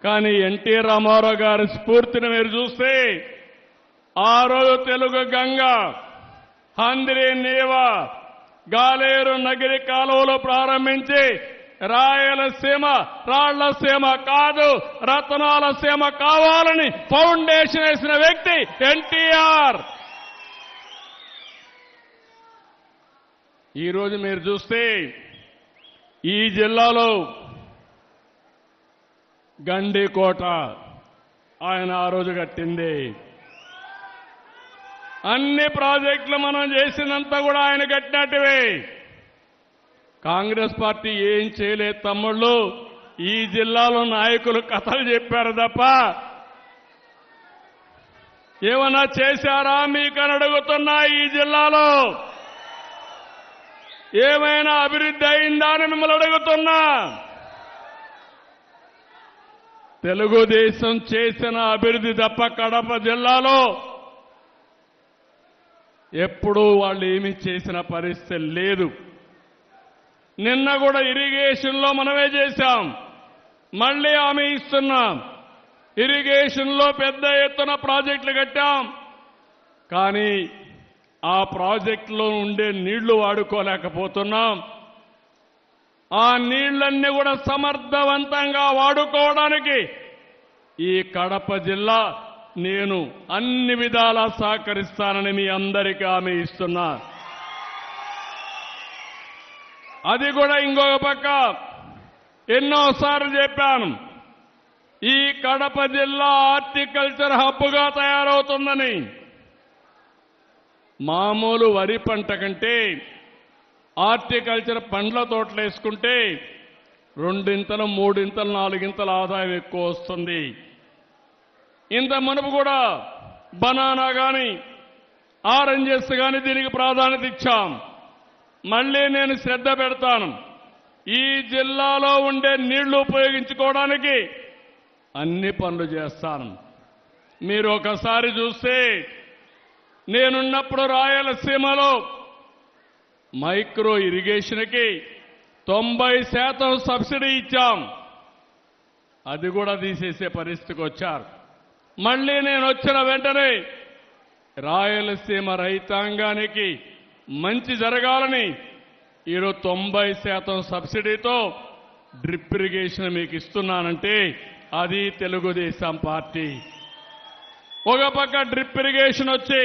కానీ ఎన్టీ రామారావు గారి స్ఫూర్తిని మీరు చూస్తే ఆ రోజు తెలుగు గంగ, హంద్రి నీవ, గాలేరు నగిరి కాలువలు ప్రారంభించి రాయలసీమ రాళ్లసీమ కాదు రతనాల సీమ కావాలని ఫౌండేషన్ వేసిన వ్యక్తి ఎన్టీఆర్. ఈరోజు మీరు చూస్తే ఈ జిల్లాలో గండికోట ఆయన ఆ రోజు కట్టింది. అన్ని ప్రాజెక్టులు మనం చేసినంత కూడా ఆయన కట్టినట్టువే. కాంగ్రెస్ పార్టీ ఏం చేయలేదు తమ్ముళ్ళు. ఈ జిల్లాలో నాయకులు కథలు చెప్పారు తప్ప ఏమన్నా చేశారా మీకని అడుగుతున్నా. ఈ జిల్లాలో ఏమైనా అభివృద్ధి అయిందా అని మిమ్మల్ని అడుగుతున్నా. తెలుగుదేశం చేసిన అభివృద్ధి తప్ప కడప జిల్లాలో ఎప్పుడూ వాళ్ళు ఏమీ చేసిన పరిస్థితి లేదు. నిన్న కూడా ఇరిగేషన్లో మనమే చేశాం, మళ్లీ హామీ ఇస్తున్నాం. ఇరిగేషన్లో పెద్ద ఎత్తున ప్రాజెక్టులు కట్టాం, కానీ ఆ ప్రాజెక్టులో ఉండే నీళ్లు వాడుకోలేకపోతున్నాం. ఆ నీళ్లన్నీ కూడా సమర్థవంతంగా వాడుకోవడానికి ఈ కడప జిల్లా నేను అన్ని విధాలా సహకరిస్తానని మీ అందరికీ హామీ ఇస్తున్నా. అది కూడా ఇంకొక పక్క ఎన్నోసార్లు చెప్పాను, ఈ కడప జిల్లా హార్టికల్చర్ హబ్గా తయారవుతుందని. మామూలు వరి పంట కంటే హార్టికల్చర్ పండ్ల తోటలు వేసుకుంటే 2 ఇంతలు 3 ఇంతలు 4 ఇంతల ఆదాయం ఎక్కువ వస్తుంది. ఇంత మునుపు కూడా బనానా కానీ ఆరెంజెస్ కానీ దీనికి ప్రాధాన్యత ఇచ్చాం. మళ్లీ నేను శ్రద్ధ పెడతాను. ఈ జిల్లాలో ఉండే నీళ్లు ఉపయోగించుకోవడానికి అన్ని పనులు చేస్తాను. మీరు ఒకసారి చూస్తే నేనున్నప్పుడు రాయలసీమలో మైక్రో ఇరిగేషన్కి 90% సబ్సిడీ ఇచ్చాం. అది కూడా తీసేసే పరిస్థితికి వచ్చారు. మళ్లీ నేను వచ్చిన వెంటనే రాయలసీమ రైతాంగానికి మంచి జరగాలని ఈరోజు 90% సబ్సిడీతో డ్రిప్ ఇరిగేషన్ మీకు ఇస్తున్నానంటే అది తెలుగుదేశం పార్టీ. ఒక పక్క డ్రిప్ ఇరిగేషన్ వచ్చి,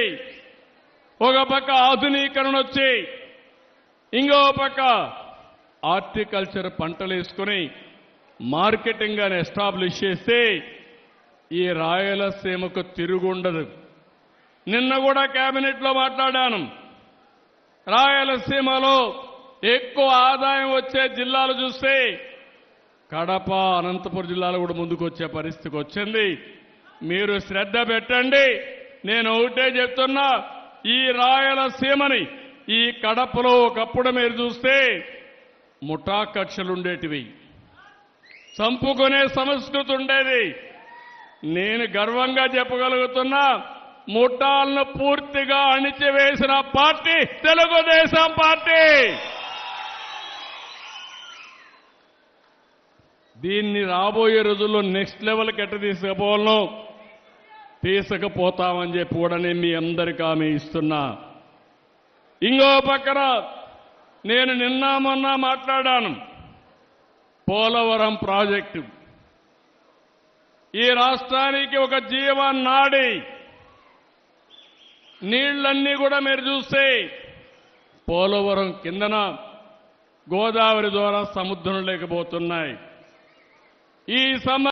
ఒక పక్క ఆధునీకరణ వచ్చి, ఇంకో పక్క హార్టికల్చర్ పంటలు వేసుకుని మార్కెటింగ్ అని ఎస్టాబ్లిష్ చేస్తే ఈ రాయలసీమకు తిరుగుండదు. నిన్న కూడా కేబినెట్లో మాట్లాడాను. రాయలసీమలో ఎక్కువ ఆదాయం వచ్చే జిల్లాలు చూస్తే కడప, అనంతపురం జిల్లాలు కూడా ముందుకు వచ్చే పరిస్థితికి వచ్చింది. మీరు శ్రద్ధ పెట్టండి. నేను ఒకటే చెప్తున్నా, ఈ రాయలసీమని ఈ కడపలో ఒకప్పుడు మీరు చూస్తే ముఠా కక్షలు ఉండేటివి, చంపుకునే సంస్కృతి ఉండేది. నేను గర్వంగా చెప్పగలుగుతున్నా, ముఠాలను పూర్తిగా అణిచివేసిన పార్టీ తెలుగుదేశం పార్టీ. దీన్ని రాబోయే రోజుల్లో నెక్స్ట్ లెవెల్కి ఎట్ట తీసుకుపోవాలనో తీసుకుపోతామని చెప్పి కూడా నేను మీ అందరికీ హామీ ఇస్తున్నా. ఇంకో పక్కన నేను నిన్న మొన్న మాట్లాడాను, పోలవరం ప్రాజెక్టు ఈ రాష్ట్రానికి ఒక జీవనాడి. నీళ్లన్నీ కూడా మీరు చూస్తే పోలవరం కిందన గోదావరి ద్వారా సముద్రం లేకపోతున్నాయి. ఈ